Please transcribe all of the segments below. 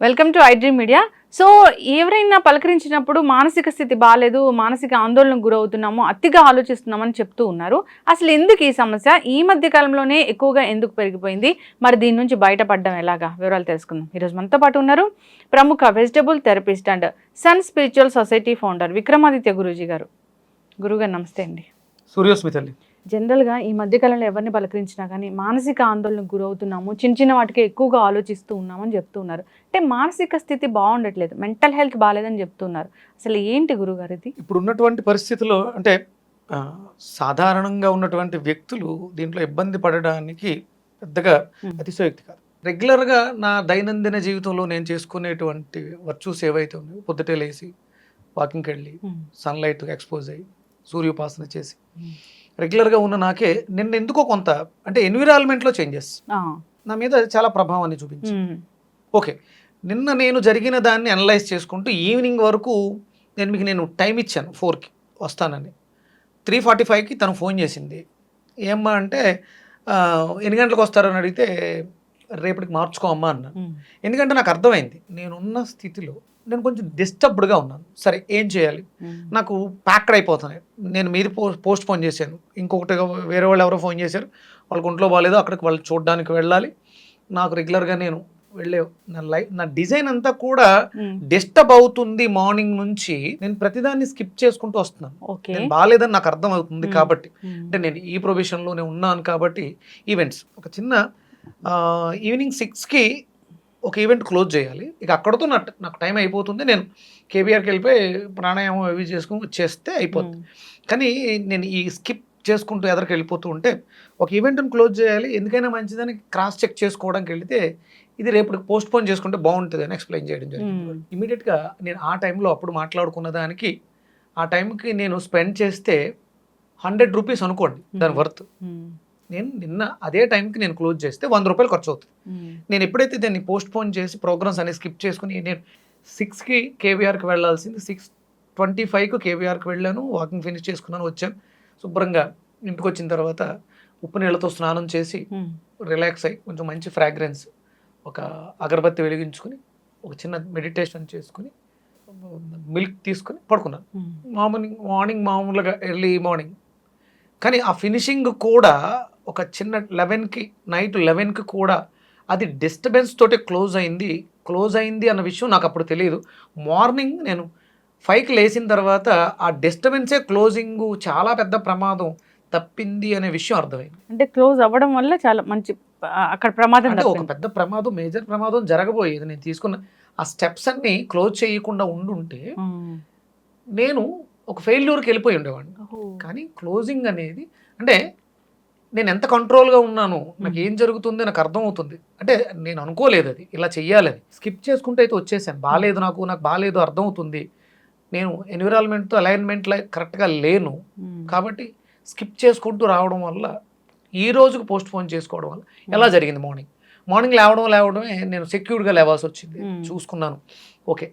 Welcome to iDream media. So ఎవరైనా పలకరించినప్పుడు మానసిక స్థితి బాగాలేదు, మానసిక ఆందోళనకు గురవుతున్నాము, అతిగా ఆలోచిస్తున్నామని చెప్తూ ఉన్నారు. అసలు ఎందుకు ఈ సమస్య ఈ మధ్య కాలంలోనే ఎక్కువగా ఎందుకు పెరిగిపోయింది, మరి దీని నుంచి బయటపడడం ఎలాగా, వివరాలు తెలుసుకుందాం. ఈరోజు మనతో పాటు ఉన్నారు ప్రముఖ vegetable therapist and sun spiritual society founder Vikramaditya Guruji గారు. గురుగారు నమస్తే అండి. సూర్యోస్మితల్లి. జనరల్గా ఈ మధ్యకాలంలో ఎవరిని పలకరించినా కానీ మానసిక ఆందోళనకు గురవుతున్నాము, చిన్న చిన్న వాటికి ఎక్కువగా ఆలోచిస్తూ ఉన్నామని చెప్తున్నారు. అంటే మానసిక స్థితి బాగుండట్లేదు, మెంటల్ హెల్త్ బాగాలేదని చెప్తున్నారు. అసలు ఏంటి గురుగారు ఇది? ఇప్పుడు ఉన్నటువంటి పరిస్థితిలో అంటే సాధారణంగా ఉన్నటువంటి వ్యక్తులు దీంట్లో ఇబ్బంది పడడానికి పెద్దగా అతిశయోక్తి కాదు. రెగ్యులర్గా నా దైనందిన జీవితంలో నేను చేసుకునేటువంటి వర్చ్యూస్ ఏవైతే ఉన్నాయో, పొద్దుటే లేసి వాకింగ్కి వెళ్ళి సన్లైట్ ఎక్స్పోజ్ అయ్యి సూర్యోపాసన చేసి రెగ్యులర్గా ఉన్న నాకే నిన్న ఎందుకో కొంత అంటే ఎన్విరాన్మెంట్లో చేంజెస్ నా మీద చాలా ప్రభావాన్ని చూపించింది. ఓకే, నిన్న నేను జరిగిన దాన్ని అనలైజ్ చేసుకుంటూ ఈవినింగ్ వరకు నేను టైం ఇచ్చాను 4కి వస్తానని. 3:45కి తను ఫోన్ చేసింది. ఏమ్మా అంటే ఎన్ని గంటలకు వస్తారని అడిగితే రేపటికి మార్చుకో అమ్మా అన్న. ఎందుకంటే నాకు అర్థమైంది నేనున్న స్థితిలో నేను కొంచెం డిస్టర్బ్డ్గా ఉన్నాను. సరే ఏం చేయాలి, నాకు ప్యాక్డ్ అయిపోతున్నాయి. నేను మీది పోస్ట్ పోన్ చేశాను, ఇంకొకటి వేరే వాళ్ళు ఎవరో ఫోన్ చేశారు, వాళ్ళకి ఒంట్లో బాగాలేదు, అక్కడికి వాళ్ళు చూడడానికి వెళ్ళాలి. నాకు రెగ్యులర్గా నేను వెళ్ళే నా డిజైన్ అంతా కూడా డిస్టర్బ్ అవుతుంది. మార్నింగ్ నుంచి నేను ప్రతిదాన్ని స్కిప్ చేసుకుంటూ వస్తున్నాను. నేను బాగాలేదని నాకు అర్థం అవుతుంది కాబట్టి, అంటే నేను ఈ ప్రొఫెషన్లోనే ఉన్నాను కాబట్టి. ఈవెంట్స్ ఒక చిన్న ఈవినింగ్ 6కి ఒక ఈవెంట్ క్లోజ్ చేయాలి, ఇక అక్కడతో నాకు టైం అయిపోతుంది. నేను కేబీఆర్కి వెళ్ళిపోయి ప్రాణాయామం అవి చేసుకుని చేస్తే అయిపోతుంది. కానీ నేను ఈ స్కిప్ చేసుకుంటూ ఎదరికి వెళ్ళిపోతూ ఉంటే ఒక ఈవెంట్ని క్లోజ్ చేయాలి, ఎందుకైనా మంచిదని క్రాస్ చెక్ చేసుకోవడానికి వెళితే ఇది రేపు పోస్ట్ పోన్ చేసుకుంటే బాగుంటుంది అని ఎక్స్ప్లెయిన్ చేయడం జరిగింది. ఇమీడియట్గా నేను ఆ టైంలో అప్పుడు మాట్లాడుకున్న దానికి ఆ టైంకి నేను స్పెండ్ చేస్తే 100 రూపీస్ అనుకోండి దాని వర్త్. నేను నిన్న అదే టైంకి నేను క్లోజ్ చేస్తే 100 రూపాయలు ఖర్చు అవుతుంది. నేను ఎప్పుడైతే దాన్ని పోస్ట్ పోన్ చేసి ప్రోగ్రామ్స్ అనేది స్కిప్ చేసుకుని నేను 6కి కేబీఆర్కి వెళ్ళాల్సింది 6:25కి కేబీఆర్కి వెళ్ళాను, వాకింగ్ ఫినిష్ చేసుకున్నాను, వచ్చాను. శుభ్రంగా ఇంటికి వచ్చిన తర్వాత ఉప్పు నీళ్ళతో స్నానం చేసి రిలాక్స్ అయ్యి కొంచెం మంచి ఫ్రాగ్రెన్స్ ఒక అగరబత్తి వెలిగించుకుని ఒక చిన్న మెడిటేషన్ చేసుకుని మిల్క్ తీసుకుని పడుకున్నాను. మార్నింగ్ మామూలుగా ఎర్లీ మార్నింగ్. కానీ ఆ ఫినిషింగ్ కూడా ఒక చిన్న 11కి నైట్ 11కి కూడా అది డిస్టర్బెన్స్ తోటి క్లోజ్ అయింది అన్న విషయం నాకు అప్పుడు తెలియదు. మార్నింగ్ నేను 5కి లేచిన తర్వాత ఆ డిస్టర్బెన్సే క్లోజింగ్ చాలా పెద్ద ప్రమాదం తప్పింది అనే విషయం అర్థమైంది. అంటే క్లోజ్ అవ్వడం వల్ల చాలా మంచి అక్కడ ప్రమాదం, అంటే ఒక పెద్ద ప్రమాదం, మేజర్ ప్రమాదం జరగబోయేది. నేను తీసుకున్న ఆ స్టెప్స్ అన్ని క్లోజ్ చేయకుండా ఉండుంటే నేను ఒక ఫెయిల్యూర్కి వెళ్ళిపోయి ఉండేవాడిని. కానీ క్లోజింగ్ అనేది అంటే నేను ఎంత కంట్రోల్గా ఉన్నాను, నాకు ఏం జరుగుతుంది నాకు అర్థమవుతుంది. అంటే నేను అనుకోలేదు అది ఇలా చెయ్యాలని. స్కిప్ చేసుకుంటూ అయితే వచ్చేసాను. బాగాలేదు, నాకు బాగాలేదు అర్థమవుతుంది, నేను ఎన్విరాన్మెంట్తో అలైన్మెంట్లో కరెక్ట్గా లేను కాబట్టి స్కిప్ చేసుకుంటూ రావడం వల్ల ఈ రోజుకు పోస్ట్ పోన్ చేసుకోవడం వల్ల ఎలా జరిగింది. మార్నింగ్ లేవడమే నేను సెక్యూర్డ్గా లేవాల్సి వచ్చింది. చూసుకున్నాను, ఓకే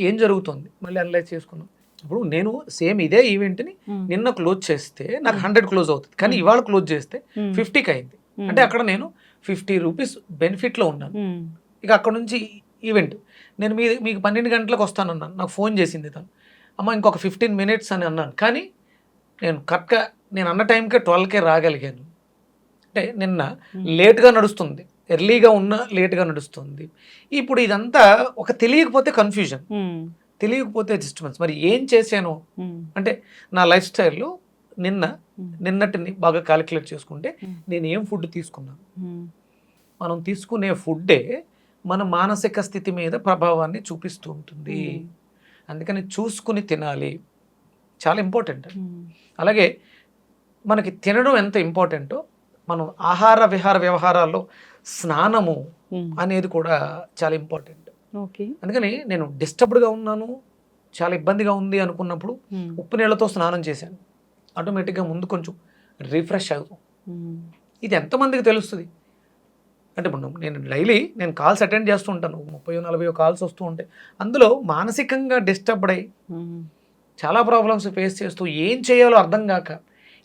ఏం జరుగుతుంది, మళ్ళీ అనలైజ్ చేసుకున్నాను. ఇప్పుడు నేను సేమ్ ఇదే ఈవెంట్ని నిన్న క్లోజ్ చేస్తే నాకు 100 క్లోజ్ అవుతుంది, కానీ ఇవాళ క్లోజ్ చేస్తే 50కి అయింది. అంటే అక్కడ నేను 50 రూపీస్ బెనిఫిట్లో ఉన్నాను. ఇక అక్కడ నుంచి ఈవెంట్ నేను మీకు 12 గంటలకు వస్తానన్నాను, నాకు ఫోన్ చేసింది తను, అమ్మ ఇంకొక 15 మినిట్స్ అని అన్నాను. కానీ నేను కరెక్ట్గా నేను అన్న టైంకే 12కే రాగలిగాను. అంటే నిన్న లేట్గా నడుస్తుంది, ఎర్లీగా ఉన్న లేట్గా నడుస్తుంది. ఇప్పుడు ఇదంతా ఒక తెలియకపోతే కన్ఫ్యూజన్, తెలియకపోతే డిస్టర్బెన్స్. మరి ఏం చేశాను అంటే నా లైఫ్ స్టైల్లో నిన్నటిని బాగా క్యాలిక్యులేట్ చేసుకుంటే నేను ఏం ఫుడ్ తీసుకున్నాను, మనం తీసుకునే ఫుడ్డే మన మానసిక స్థితి మీద ప్రభావాన్ని చూపిస్తూ ఉంటుంది. అందుకని చూసుకుని తినాలి, చాలా ఇంపార్టెంట్. అలాగే మనకి తినడం ఎంత ఇంపార్టెంటో మనం ఆహార విహార వ్యవహారాల్లో స్నానము అనేది కూడా చాలా ఇంపార్టెంట్. అందుకని నేను డిస్టర్బ్డ్గా ఉన్నాను, చాలా ఇబ్బందిగా ఉంది అనుకున్నప్పుడు ఉప్పు నీళ్ళతో స్నానం చేశాను, ఆటోమేటిక్గా ముందు కొంచెం రిఫ్రెష్ అవుతాం. ఇది ఎంతమందికి తెలుస్తుంది అంటే ఇప్పుడు నేను కాల్స్ అటెండ్ చేస్తూ ఉంటాను, 30-40 కాల్స్ వస్తూ ఉంటాయి. అందులో మానసికంగా డిస్టర్బ్డ్ అయ్యి చాలా ప్రాబ్లమ్స్ ఫేస్ చేస్తూ ఏం చేయాలో అర్థం కాక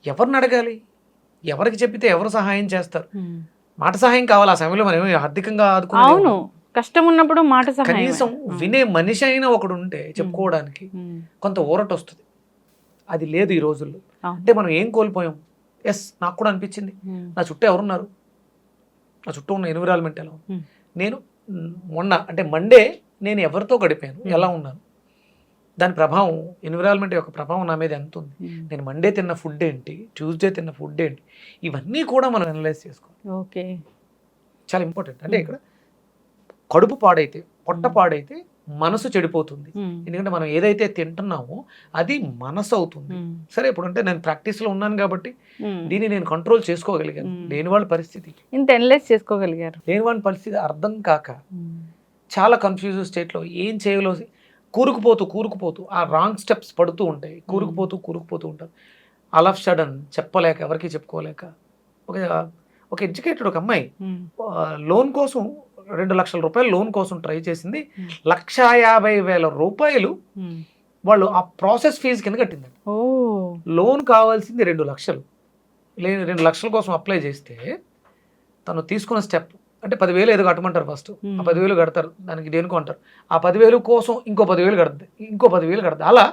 ఎవరిని అడగాలి, ఎవరికి చెప్పితే ఎవరు సహాయం చేస్తారు? మాట సహాయం కావాలి ఆ సమయంలో, మనం ఏమి ఆర్థికంగా ఆదుకునే అవును, కష్టం ఉన్నప్పుడు మాట సహాయం. కనీసం వినే మనిషి అయినా ఒకడు ఉంటే చెప్పుకోవడానికి కొంత ఊరట వస్తుంది. అది లేదు ఈ రోజుల్లో. అంటే మనం ఏం కోల్పోయాం? ఎస్, నాకు కూడా అనిపించింది, నా చుట్టూ ఎవరున్నారు, నా చుట్టూ ఉన్న ఎన్విరాన్మెంట్ ఎలా ఉంది. నేను మొన్న అంటే మండే నేను ఎవరితో గడిపాను, ఎలా ఉన్నాను, దాని ప్రభావం, ఎన్విరాన్మెంట్ యొక్క ప్రభావం నా మీద ఎంత ఉంది, నేను మండే తిన్న ఫుడ్ ఏంటి, ట్యూస్డే తిన్న ఫుడ్ ఏంటి, ఇవన్నీ కూడా మనం అనలైజ్ చేసుకోవాలి. ఓకే, చాలా ఇంపార్టెంట్. అంటే ఇక్కడ కడుపు పాడైతే, పొట్ట పాడైతే మనసు చెడిపోతుంది. ఎందుకంటే మనం ఏదైతే తింటున్నామో అది మనసు అవుతుంది. సరే, ఇప్పుడు అంటే నేను ప్రాక్టీస్లో ఉన్నాను కాబట్టి దీన్ని నేను కంట్రోల్ చేసుకోగలిగాను. లేని వాళ్ళ పరిస్థితి, ఇంత అనలైజ్ చేసుకోగలిగారు. లేని వాళ్ళ పరిస్థితి అర్థం కాక చాలా కన్ఫ్యూజ్ స్టేట్లో ఏం చేయాలో కూరుకుపోతూ ఆ రాంగ్ స్టెప్స్ పడుతూ ఉంటాయి. కూరుకుపోతూ ఉంటారు. ఆల్ ఆఫ్ సడన్ చెప్పలేక, ఎవరికి చెప్పుకోలేక ఒక ఎడ్యుకేటెడ్ ఒక అమ్మాయి లోన్ కోసం 2 లక్షల రూపాయలు లోన్ కోసం ట్రై చేసింది. 1,50,000 రూపాయలు వాళ్ళు ఆ ప్రాసెస్ ఫీజు కింద కట్టిందండి. లోన్ కావాల్సింది 2 లక్షలు. 2 లక్షల కోసం అప్లై చేస్తే తను తీసుకున్న స్టెప్ అంటే 10,000 ఏదో కట్టమంటారు ఫస్ట్. ఆ 10,000 కడతారు, దానికి దేనికో అంటారు. ఆ 10,000 కోసం ఇంకో 10,000 కడుతుంది, ఇంకో 10,000 కడుతుంది. అలా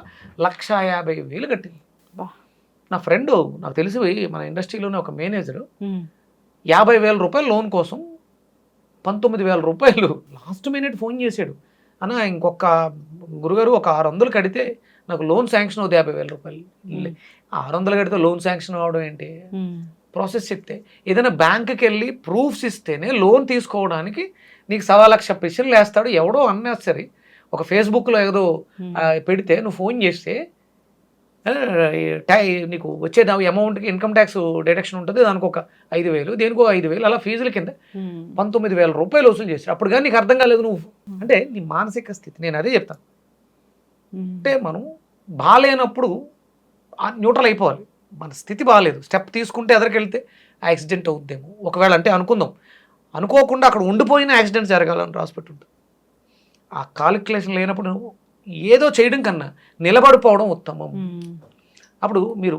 1,50,000 కట్టింది. నా ఫ్రెండ్, నాకు తెలిసి మన ఇండస్ట్రీలోనే ఒక మేనేజరు 50,000 రూపాయలు లోన్ కోసం 19,000 రూపాయలు లాస్ట్ మినిట్ ఫోన్ చేశాడు. అన్న, ఇంకొక గురుగారు ఒక 600 కడితే నాకు లోన్ శాంక్షన్ అవుతుంది 50,000 రూపాయలు. 600 కడితే లోన్ శాంక్షన్ అవడం ఏంటి? ప్రాసెస్ చెప్తే ఏదైనా బ్యాంకుకి వెళ్ళి ప్రూఫ్స్ ఇస్తేనే లోన్ తీసుకోవడానికి నీకు 1,00,000 ప్రశ్నలు వేస్తాడు ఎవడో అన్నెసరీ. ఒక ఫేస్బుక్లో ఏదో పెడితే నువ్వు ఫోన్ చేస్తే నీకు వచ్చే అమౌంట్కి ఇన్కమ్ ట్యాక్స్ డిడక్షన్ ఉంటుంది, దానికి ఒక 5,000, దేనికో 5,000, అలా ఫీజుల కింద 19,000 రూపాయలు వసూలు చేస్తాడు. అప్పుడు కానీ నీకు అర్థం కాలేదు నువ్వు అంటే నీ మానసిక స్థితి. నేను అదే చెప్తాను, అంటే మనం బాగాలేనప్పుడు న్యూట్రల్ అయిపోవాలి. మన స్థితి బాగాలేదు, స్టెప్ తీసుకుంటే ఎదరికెళ్తే యాక్సిడెంట్ అవుద్దేమో ఒకవేళ, అంటే అనుకుందాం, అనుకోకుండా అక్కడ ఉండిపోయిన యాక్సిడెంట్ జరగాలని రాసిపెట్టుంటుంది. ఆ కాలిక్యులేషన్ లేనప్పుడు నువ్వు ఏదో చేయడం కన్నా నిలబడిపోవడం ఉత్తమం. అప్పుడు మీరు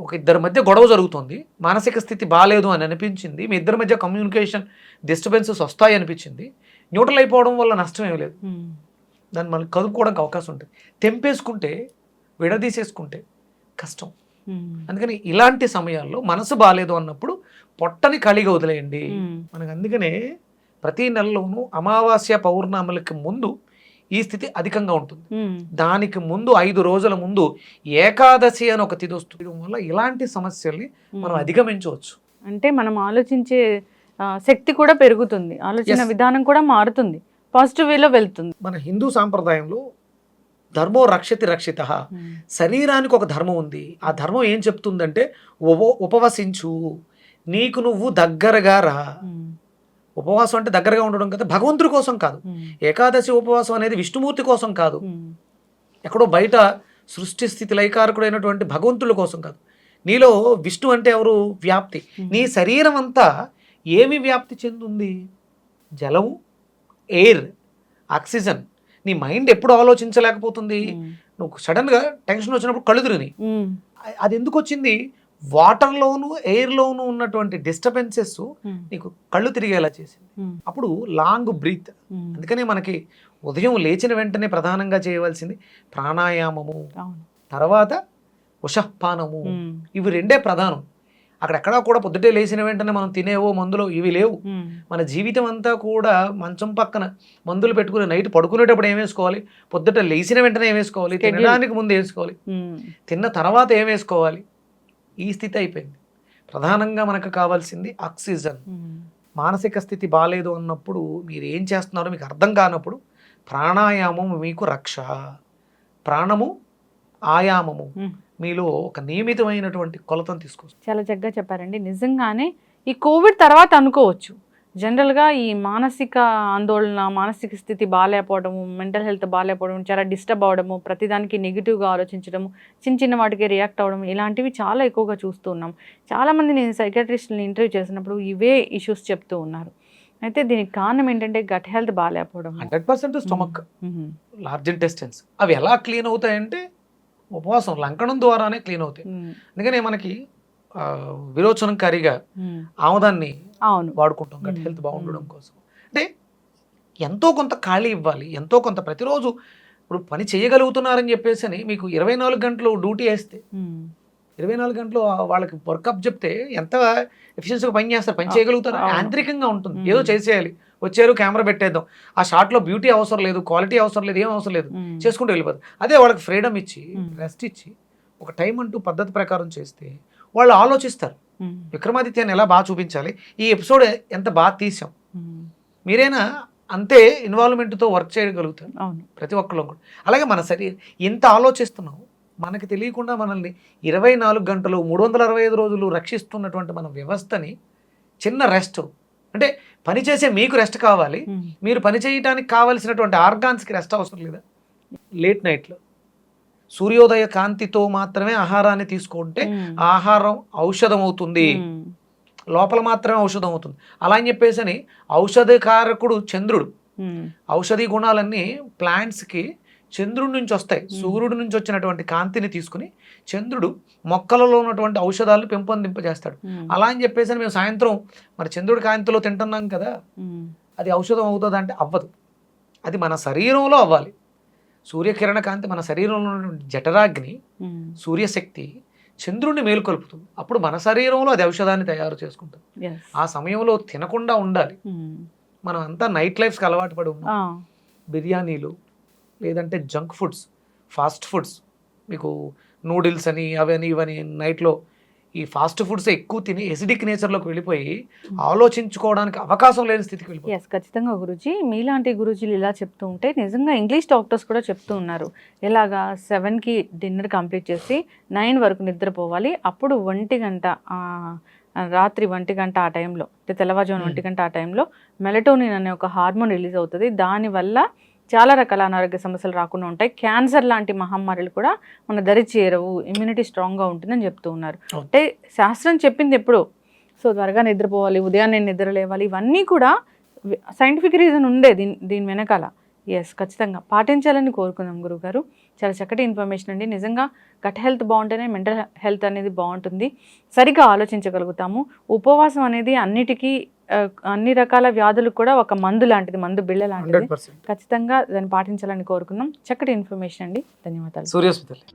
ఒక ఇద్దరి మధ్య గొడవ జరుగుతుంది, మానసిక స్థితి బాగాలేదు అని అనిపించింది, మీ ఇద్దరి మధ్య కమ్యూనికేషన్ డిస్టర్బెన్సెస్ వస్తాయి అనిపించింది, న్యూట్రల్ అయిపోవడం వల్ల నష్టం ఏమి లేదు. దాన్ని మళ్ళీ కదుపుకోవడానికి అవకాశం ఉంటుంది. తెంపేసుకుంటే, విడదీసేసుకుంటే కష్టం. అందుకని ఇలాంటి సమయాల్లో మనసు బాగాలేదు అన్నప్పుడు పొట్టని ఖాళీగా వదిలేయండి. మనకు అందుకనే ప్రతి నెలలోనూ అమావాస్య పౌర్ణములకి ముందు ఈ స్థితి అధికంగా ఉంటుంది. దానికి ముందు 5 రోజుల ముందు ఏకాదశి అని ఒక తిథి వస్తుంది వల్ల ఇలాంటి సమస్యల్ని మనం అధిగమించవచ్చు. అంటే మనం ఆలోచించే శక్తి కూడా పెరుగుతుంది, ఆలోచన విధానం కూడా మారుతుంది, పాజిటివ్ వేలో వెళ్తుంది. మన హిందూ సాంప్రదాయంలో ధర్మో రక్షతి రక్షిత, శరీరానికి ఒక ధర్మం ఉంది. ఆ ధర్మం ఏం చెప్తుందంటే ఉపవసించు, నీకు నువ్వు దగ్గరగా రా. ఉపవాసం అంటే దగ్గరగా ఉండడం కదా, భగవంతుడి కోసం కాదు. ఏకాదశి ఉపవాసం అనేది విష్ణుమూర్తి కోసం కాదు, ఎక్కడో బయట సృష్టి స్థితి లయకారకుడైనటువంటి భగవంతుడి కోసం కాదు. నీలో విష్ణు అంటే ఎవరు? వ్యాప్తి. నీ శరీరం అంతా ఏమి వ్యాప్తి చెందుంది? జలము, ఎయిర్, ఆక్సిజన్. నీ మైండ్ ఎప్పుడు ఆలోచించలేకపోతుంది? నువ్వు సడన్గా టెన్షన్ వచ్చినప్పుడు కళ్ళు తిరిగినాయి. అది ఎందుకు వచ్చింది? వాటర్లోను ఎయిర్లోను ఉన్నటువంటి డిస్టర్బెన్సెస్ నీకు కళ్ళు తిరిగేలా చేసింది. అప్పుడు లాంగ్ బ్రీత్. అందుకనే మనకి ఉదయం లేచిన వెంటనే ప్రధానంగా చేయవలసింది ప్రాణాయామము, తర్వాత ఉషఃపానము. ఇవి రెండే ప్రధానం. అక్కడెక్కడా కూడా పొద్దుటే లేచిన వెంటనే మనం తినేవో మందులు ఇవి లేవు. మన జీవితం అంతా కూడా మంచం పక్కన మందులు పెట్టుకుని నైట్ పడుకునేటప్పుడు ఏం వేసుకోవాలి, పొద్దుట లేచిన వెంటనే ఏం వేసుకోవాలి, తినడానికి ముందు వేసుకోవాలి, తిన్న తర్వాత ఏం వేసుకోవాలి, ఈ స్థితి అయిపోయింది. ప్రధానంగా మనకు కావాల్సింది ఆక్సిజన్. మానసిక స్థితి బాగాలేదు అన్నప్పుడు మీరు ఏం చేస్తున్నారో మీకు అర్థం కానప్పుడు ప్రాణాయామం మీకు రక్ష. ప్రాణము, ఆయామము మీలో ఒక నియమితమైనటువంటి కొలతను తీసుకొస్తుంది. చాలా చక్కగా చెప్పారండి. నిజంగానే ఈ కోవిడ్ తర్వాత అనుకోవచ్చు, జనరల్గా ఈ మానసిక ఆందోళన, మానసిక స్థితి బాగాలేకపోవడము, మెంటల్ హెల్త్ బాగాలేకపోవడం, చాలా డిస్టర్బ్ అవ్వడము, ప్రతిదానికి నెగిటివ్గా ఆలోచించడము, చిన్న వాటికి రియాక్ట్ అవ్వడం, ఇలాంటివి చాలా ఎక్కువగా చూస్తూ ఉన్నాం. చాలామంది నేను సైకాట్రిస్ట్ని ఇంటర్వ్యూ చేసినప్పుడు ఇవే ఇష్యూస్ చెప్తూ ఉన్నారు. అయితే దీనికి కారణం ఏంటంటే గట్ హెల్త్ బాగాలేకపోవడం. 100% స్టమక్, లార్జ్ ఇంటెస్టైన్స్ అవి ఎలా క్లీన్ అవుతాయంటే ఉపవాసం, లంకనం ద్వారానే క్లీన్ అవుతాయి. అందుకనే మనకి విరోచనకారిగా ఆముదాన్ని అవును. వాడుకుంటాం గట్ హెల్త్ బాగుండడం కోసం. అంటే ఎంతో కొంత ఖాళీ ఇవ్వాలి, ఎంతో కొంత ప్రతిరోజు. ఇప్పుడు పని చేయగలుగుతున్నారని చెప్పేసి అని మీకు 24 గంటలు డ్యూటీ వేస్తే 24 గంటలు వాళ్ళకి వర్కప్ చెప్తే ఎంత ఎఫిషియన్సీగా పని చేస్తారు, పని చేయగలుగుతారు. యాంత్రికంగా ఉంటుంది, ఏదో చేసేయాలి, వచ్చారు కెమెరా పెట్టేద్దాం, ఆ షాట్లో బ్యూటీ అవసరం లేదు, క్వాలిటీ అవసరం లేదు, ఏం అవసరం లేదు, చేసుకుంటూ వెళ్ళిపోతారు. అదే వాళ్ళకి ఫ్రీడమ్ ఇచ్చి రెస్ట్ ఇచ్చి ఒక టైం అంటూ పద్ధతి ప్రకారం చేస్తే వాళ్ళు ఆలోచిస్తారు. విక్రమాదిత్యాన్ని ఎలా బాగా చూపించాలి, ఈ ఎపిసోడ్ ఎంత బాగా తీసాం, మీరైనా అంతే ఇన్వాల్వ్మెంట్తో వర్క్ చేయగలుగుతారు ప్రతి ఒక్కళ్ళు కూడా. అలాగే మన శరీరం ఎంత ఆలోచిస్తున్నాం, మనకి తెలియకుండా మనల్ని 24 గంటలు 365 రోజులు రక్షిస్తున్నటువంటి మన వ్యవస్థని చిన్న రెస్ట్, అంటే పని చేసే మీకు రెస్ట్ కావాలి, మీరు పని చేయడానికి కావలసినటువంటి ఆర్గాన్స్కి రెస్ట్ అవసరం లేదా? లేట్ నైట్లో సూర్యోదయ కాంతితో మాత్రమే ఆహారాన్ని తీసుకుంటే ఆహారం ఔషధం అవుతుంది, లోపల మాత్రమే ఔషధం అవుతుంది. అలా అని చెప్పేసి అని ఔషధకారకుడు చంద్రుడు. ఔషధీ గుణాలన్నీ ప్లాంట్స్కి చంద్రుడి నుంచి వస్తాయి. సూర్యుడి నుంచి వచ్చినటువంటి కాంతిని తీసుకుని చంద్రుడు మొక్కలలో ఉన్నటువంటి ఔషధాలను పెంపొందింపజేస్తాడు. అలా అని చెప్పేసి మేము సాయంత్రం మరి చంద్రుడి కాంతిలో తింటున్నాం కదా, అది ఔషధం అవుతుంది అంటే అవ్వదు. అది మన శరీరంలో అవ్వాలి. సూర్యకిరణ కాంతి మన శరీరంలో ఉన్నటువంటి జఠరాగ్ని, సూర్యశక్తి చంద్రుడిని మేలుకొల్పుతుంది. అప్పుడు మన శరీరంలో అది ఔషధాన్ని తయారు చేసుకుంటుంది. ఆ సమయంలో తినకుండా ఉండాలి. మనం అంతా నైట్ లైఫ్స్కి అలవాటు పడి ఉన్నాం. బిర్యానీలు, లేదంటే జంక్ ఫుడ్స్, ఫాస్ట్ ఫుడ్స్, మీకు నూడిల్స్ అని అవని ఇవని నైట్లో ఈ ఫాస్ట్ ఫుడ్స్ ఎక్కువ తిని ఎసిడిక్ నేచర్లోకి వెళ్ళిపోయి ఆలోచించుకోవడానికి అవకాశం లేని స్థితికి వెళ్ళిపోయి. ఖచ్చితంగా గురూజీ, మీలాంటి గురూజీలు ఇలా చెప్తూ ఉంటే నిజంగా ఇంగ్లీష్ డాక్టర్స్ కూడా చెప్తూ ఉన్నారు, ఎలాగా 7కి డిన్నర్ కంప్లీట్ చేసి 9 వరకు నిద్రపోవాలి, అప్పుడు 1 గంట రాత్రి 1 గంట ఆ టైంలో, అంటే తెల్లవారుజామున 1 గంట ఆ టైంలో మెలటోనిన్ అనే ఒక హార్మోన్ రిలీజ్ అవుతుంది. దానివల్ల చాలా రకాల అనారోగ్య సమస్యలు రాకుండా ఉంటాయి, క్యాన్సర్ లాంటి మహమ్మారులు కూడా మన దరి చేరవు, ఇమ్యూనిటీ స్ట్రాంగ్గా ఉంటుందని చెప్తూ ఉన్నారు. అంటే శాస్త్రం చెప్పింది ఎప్పుడు, సో త్వరగా నిద్రపోవాలి, ఉదయాన్నే నిద్ర లేవాలి, ఇవన్నీ కూడా సైంటిఫిక్ రీజన్ ఉండే దీని వెనకాల. ఖచ్చితంగా పాటించాలని కోరుకుందాం గురుగారు. చాలా చక్కటి ఇన్ఫర్మేషన్ అండి. నిజంగా గట్ హెల్త్ బాగుంటేనే మెంటల్ హెల్త్ అనేది బాగుంటుంది, సరిగా ఆలోచించగలుగుతాము. ఉపవాసం అనేది అన్ని రకాల వ్యాధులకు కూడా ఒక మందు లాంటిది, మందు బిళ్ళ లాంటిది. ఖచ్చితంగా దాన్ని పాటించాలని కోరుకుందాం. చక్కటి ఇన్ఫర్మేషన్ అండి, ధన్యవాదాలు. సూర్యోస్మితల్లి.